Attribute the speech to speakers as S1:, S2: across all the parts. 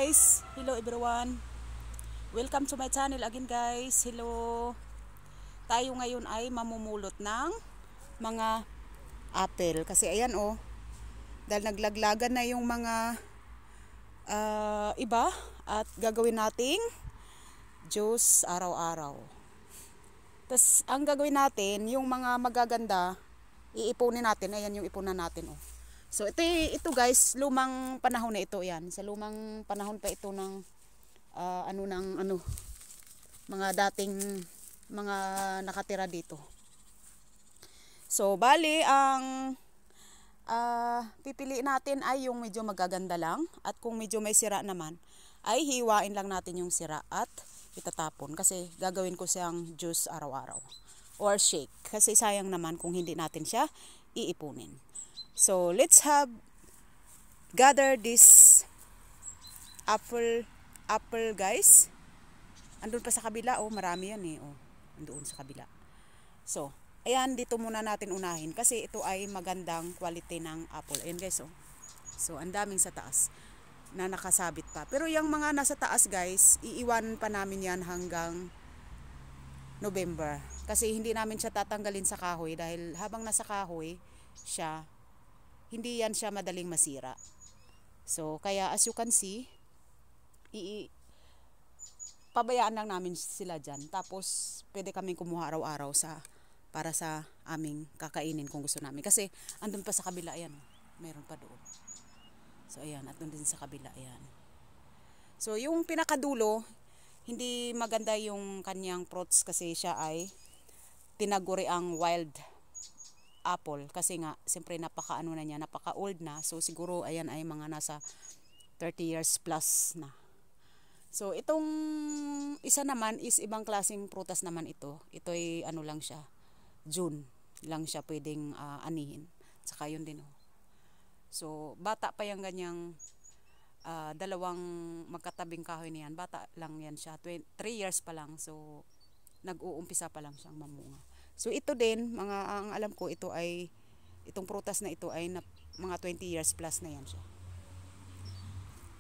S1: guys, hello everyone, welcome to my channel again guys. Hello, tayo ngayon ay mamumulot ng mga apple kasi ayan oh, dahil naglaglagan na yung mga iba at gagawin nating juice araw-araw. Tas ang gagawin natin, yung mga magaganda iipunin natin. Ayan yung ipunan natin oh. So ito guys, lumang panahon na ito yan. Sa lumang panahon pa ito ng mga dating mga nakatira dito. So bali ang pipiliin natin ay yung medyo magaganda lang, at kung medyo may sira naman ay hiwain lang natin yung sira at itatapon kasi gagawin ko siyang juice araw-araw or shake kasi sayang naman kung hindi natin siya iipunin. So let's gather this apple guys. Andun pa sa kabila oh, marami yan eh oh, andun sa kabila. So ayan, dito muna natin unahin kasi ito ay magandang quality ng apple. Ayan guys oh. So ang daming sa taas na nakasabit pa. Pero yung mga nasa taas guys, iiwan pa namin yan hanggang November. Kasi hindi namin siya tatanggalin sa kahoy dahil habang nasa kahoy siya, hindi yan siya madaling masira. So kaya as you can see, pabayaan lang namin sila dyan. Tapos pwede kaming kumuha araw-araw para sa aming kakainin kung gusto namin. Kasi andun pa sa kabila, ayan, mayroon pa doon. So ayan, at doon din sa kabila, ayan. So yung pinakadulo, hindi maganda yung kanyang fruits kasi siya ay tinaguri ang wild apple kasi nga siyempre napaka old na. So siguro ayan ay mga nasa 30 years plus na. So itong isa naman is ibang klaseng prutas naman ito. Ito ay lang siya, June lang siya pwedeng anihin. Saka yun din oh. So bata pa yung ganyang dalawang magkatabing kahoy niyan. Bata lang yan siya, 3 years pa lang. So nag-uumpisa pa lang siyang mamunga. So ito din, ang alam ko itong prutas na ito ay mga 20 years plus na yan siya.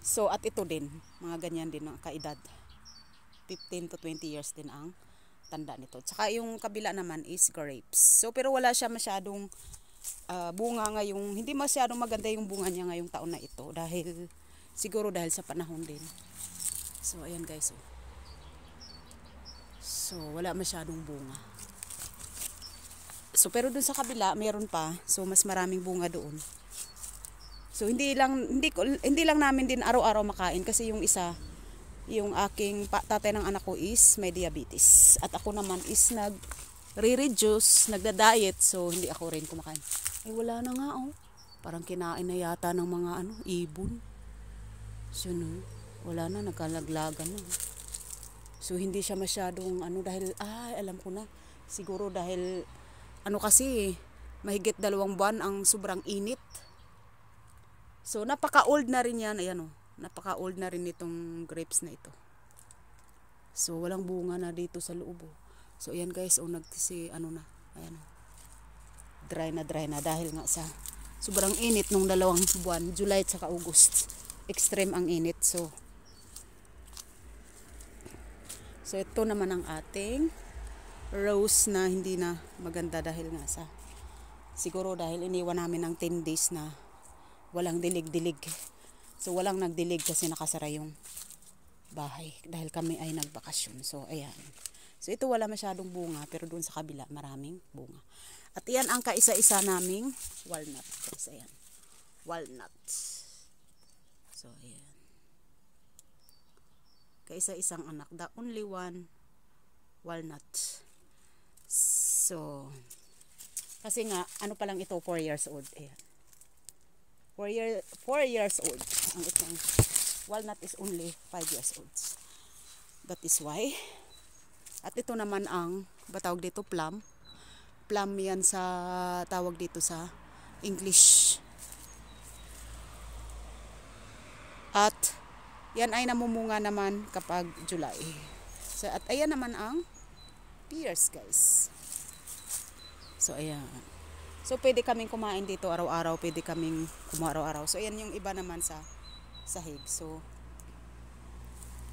S1: So at ito din, mga ganyan din ang kaedad. 15 to 20 years din ang tanda nito. Tsaka yung kabila naman is grapes. So pero wala siya masyadong bunga ngayong, hindi masyadong maganda yung bunga niya ngayong taon na ito dahil siguro dahil sa panahon din. So ayan guys oh. So wala masyadong bunga. So pero dun sa kabila meron pa. So mas maraming bunga doon. So hindi lang namin din araw-araw makain kasi yung isa, yung aking tatay ng anak ko is may diabetes. At ako naman is nagre-reduce, nagda-diet. So hindi ako rin kumakain. Ay wala na nga oh. Parang kinain na yata ng mga ibon. So no, wala na, nagkalaglagan na. So hindi siya masyadong dahil alam ko na. Siguro dahil kasi mahigit 2 buwan ang sobrang init. So napaka-old na rin yan. Ayan oh, napaka-old na rin itong grapes na ito. So walang bunga na dito sa loob oh. So ayan guys oh, na. Ayan oh. Dry na dahil nga sa sobrang init nung 2 buwan, July at saka August. Extreme ang init. So ito naman ang ating rose na hindi na maganda dahil nga siguro dahil iniwan namin ng 10 days na walang dilig-dilig. So walang nagdilig kasi nakasara yung bahay dahil kami ay nagbakasyon. So ayan. So ito wala masyadong bunga pero doon sa kabila maraming bunga. At iyan ang kaisa-isa naming walnut. Kasi ayan. Walnut. So ayan. Kaisa-isang anak. The only one walnut. So kasi nga pa lang ito 4 years old. Ayan. 4 years old. Ang itong walnut is only 5 years old. That is why. At ito naman ang batawag dito plum. Plum yan sa tawag dito sa English. At yan ay namumunga naman kapag July. So at ayan naman ang pears guys. So ayan. So pwede kaming kumain dito araw-araw, pwede kaming kumuha araw-araw. So ayan yung iba naman sa sahig. So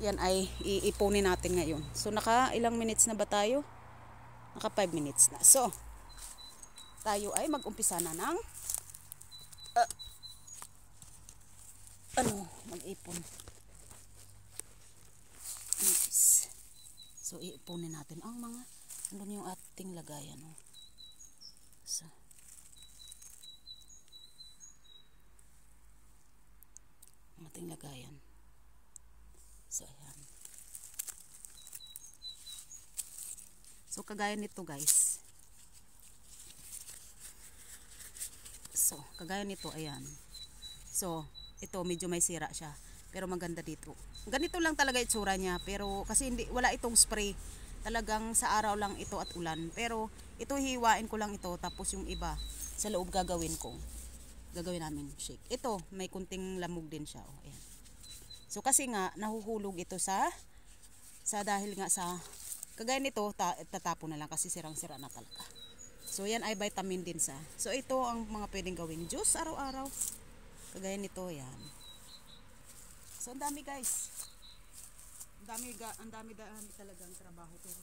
S1: yan ay iipunin natin ngayon. So naka ilang minutes na ba tayo? Naka 5 minutes na. So tayo ay mag-umpisa na ng mag-ipon. Nice. So iipunin natin ang mga andun yung ating lagayan. So ating lagayan. So ayan. So kagaya nito guys. So kagaya nito ayan. So ito medyo may sira siya. Pero maganda dito. Ganito lang talaga itsura niya. Pero kasi hindi, wala itong spray. Talagang sa araw lang ito at ulan. Pero ito hiwain ko lang ito. Tapos yung iba sa loob gagawin ko. Gagawin namin shake. Ito may kunting lamog din siya. Oh, ayan. So kasi nga nahuhulog ito sa dahil nga sa kagaya nito tatapon na lang kasi sirang-sira na talaga. So yan ay vitamin din sa. So ito ang mga pwedeng gawing juice araw-araw. Kagaya nito yan. So ang dami guys. Ang dami talagang trabaho pero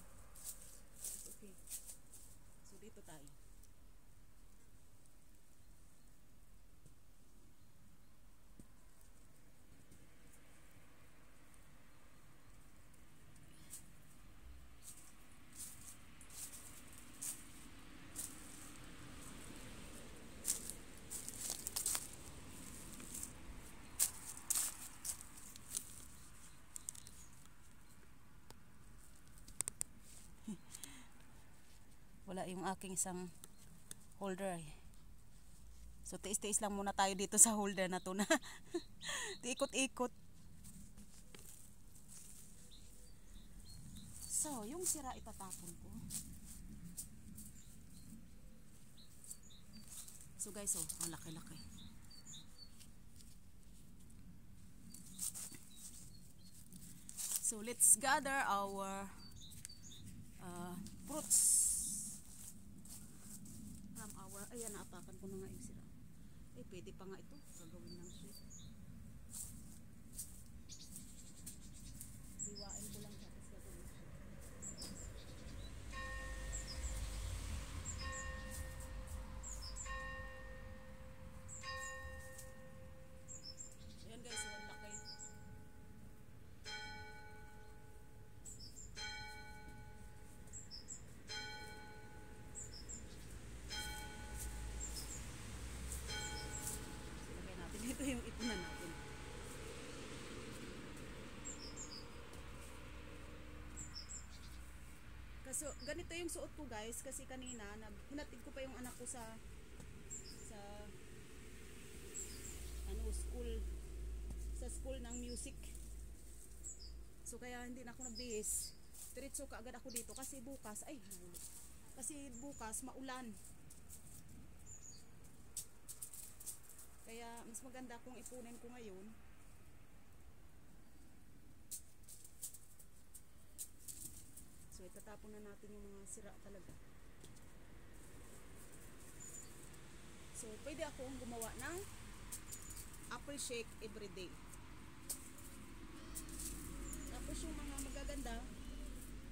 S1: okay. So dito tayo. Wala yung aking isang holder eh. So tiis-tiis lang muna tayo dito sa holder na to na ikot-ikot. So yung sira itatapon ko. So guys, oh, ang laki-laki. So let's gather our fruits. Ayan, naapakan ko na nga yung sira. Pwede pa nga ito. Gagawin ng shake. Hiwain ko lang siya. Tapos gagawin ng shake. Ayan guys, ang laki. Ito yung ipunan natin. Kaso ganito yung suot ko guys kasi kanina hinatid ko pa yung anak ko sa school ng music. So kaya hindi na ako nabihis. Diretso kaagad ako dito kasi bukas maulan. Kaya mas maganda kung ipunin ko ngayon. So itatapon na natin yung mga sira talaga. So pwede akong gumawa ng apple shake everyday. Tapos yung mga magaganda,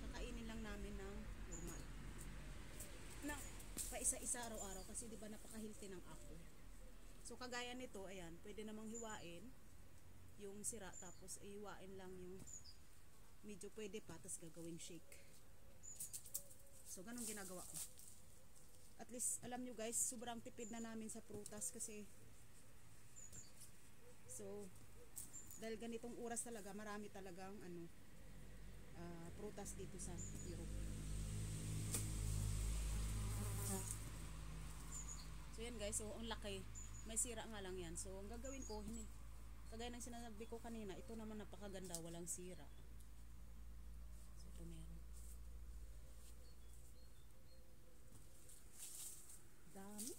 S1: kakainin lang namin ng normal. Na paisa-isa araw-araw kasi di ba napaka-healthy ng apple. So kagaya nito, ayan, pwede namang hiwain yung sira tapos hiwain lang yung medyo pwede pa tapos gagawing shake. So ganun ginagawa ko. At least alam nyo guys, sobrang tipid na namin sa prutas kasi so dahil ganitong oras talaga marami talagang prutas dito sa Europe. So yan guys, so ang laki. May sira nga lang yan. So, ang gagawin ko, kagaya ng sinasabi ko kanina, ito naman napakaganda, walang sira. So, ito meron. Dami.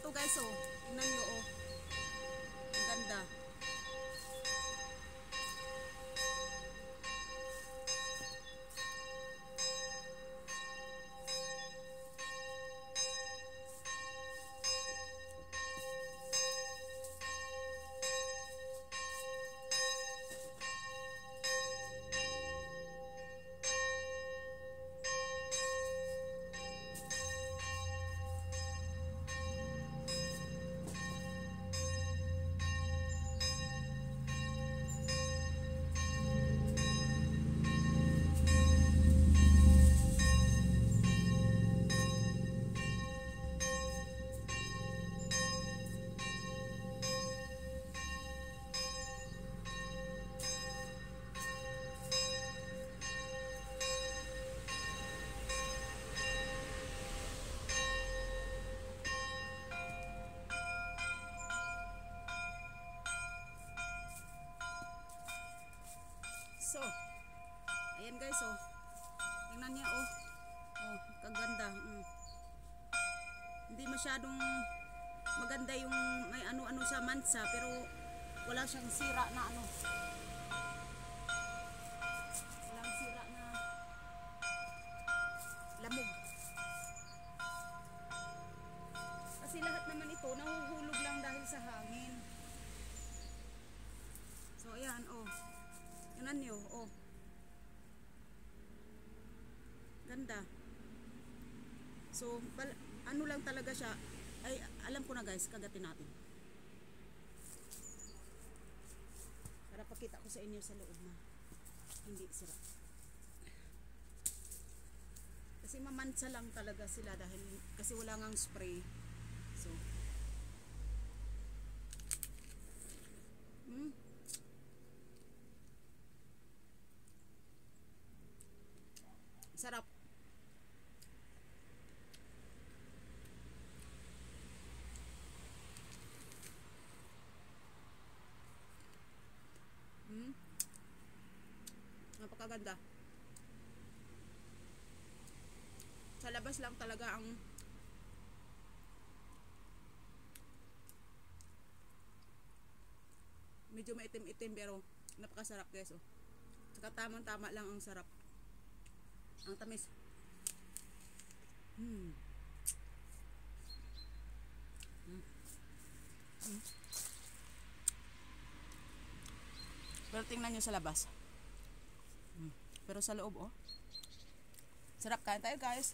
S1: to guys, oh. Tingnan nyo, oh. Ang ganda. So, ayan guys, oh. Tingnan niya, oh. Oh, kaganda. Hindi masyadong maganda yung may ano-ano sa mansa, pero wala siyang sira na ano. Walang sira na lamog. Kasi lahat naman ito nahuhulog lang dahil sa hangin. So, ayan, oh. Tingnan nyo, oh. Ganda. So, ano lang talaga siya. Ay, alam ko na guys, kagatin natin. Para pakita ko sa inyo sa loob na hindi sira. Kasi mamansa lang talaga sila dahil kasi wala ngang spray. So, sarap. Napakaganda. Sa labas lang talaga ang medyo maitim-itim pero napakasarap guys, oh. Saka tamang-tama lang ang sarap. Ang tamis. Pero tingnan nyo sa labas. Pero sa loob, oh. Sarap. Kain tayo guys.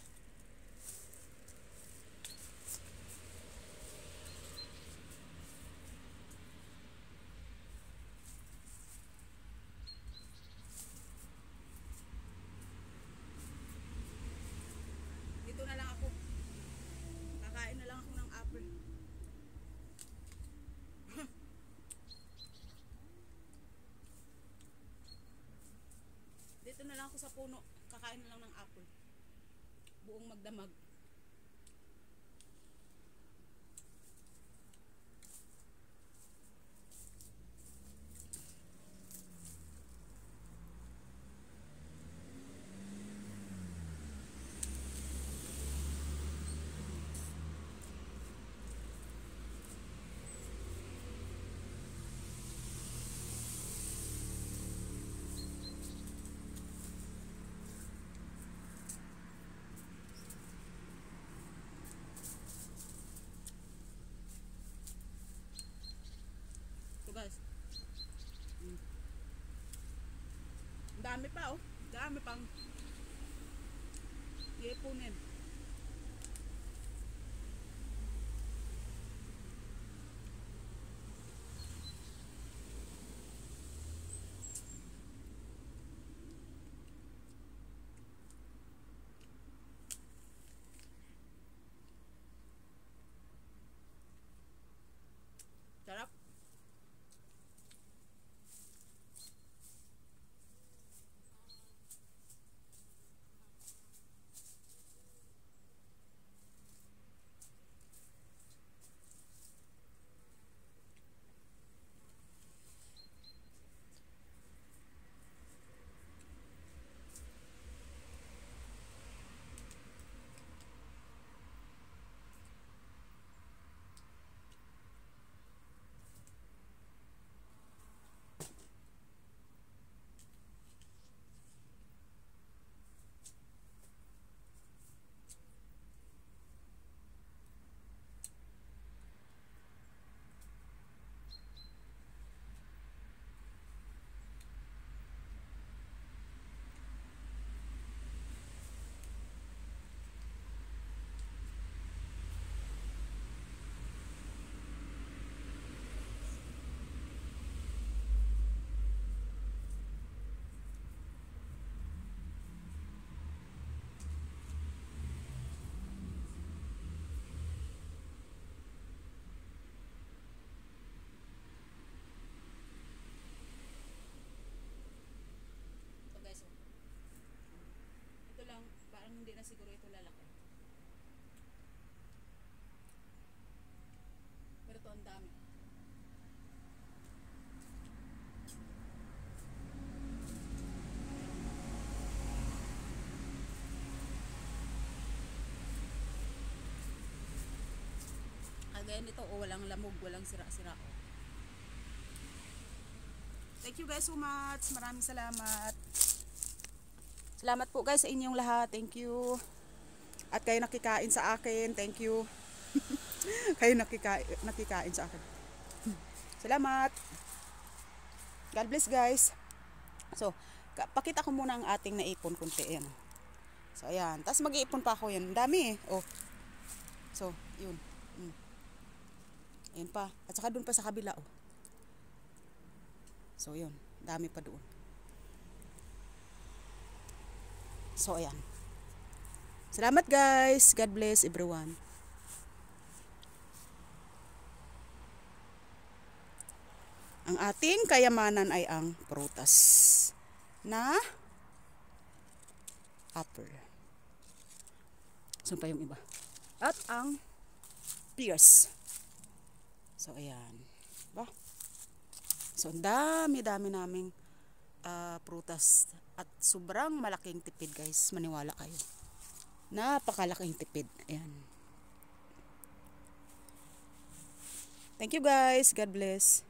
S1: Dito na lang ako. Kakain na lang ako ng apple. Dito na lang ako sa puno. Kakain na lang ng apple. Buong magdamag. Guys. Dami pa, oh. Dami pang iipunin. Sarap. ang dami. Kagaya nito, walang lamog, walang sira-sira. Thank you guys so much. Maraming salamat. Salamat po guys sa inyong lahat. Thank you. At kayo nakikain sa akin. Thank you. Kayo nakikain sa akin. Salamat. God bless guys. So, pakita ko muna ang ating naipon kunti. Ayan. So, ayan. Tapos mag-iipon pa ako yan. Dami eh. Oh. So, yun. Ayan pa. At saka dun pa sa kabila. Oh. So, yun. Dami pa doon. So, ayan. Salamat guys. God bless everyone. Ang ating kayamanan ay ang prutas na apple. So, pa yung iba. At ang pears. So, ayan. Ba? So, ang dami-dami naming prutas. At sobrang malaking tipid guys. Maniwala kayo. Napakalaking tipid. Ayan. Thank you guys. God bless.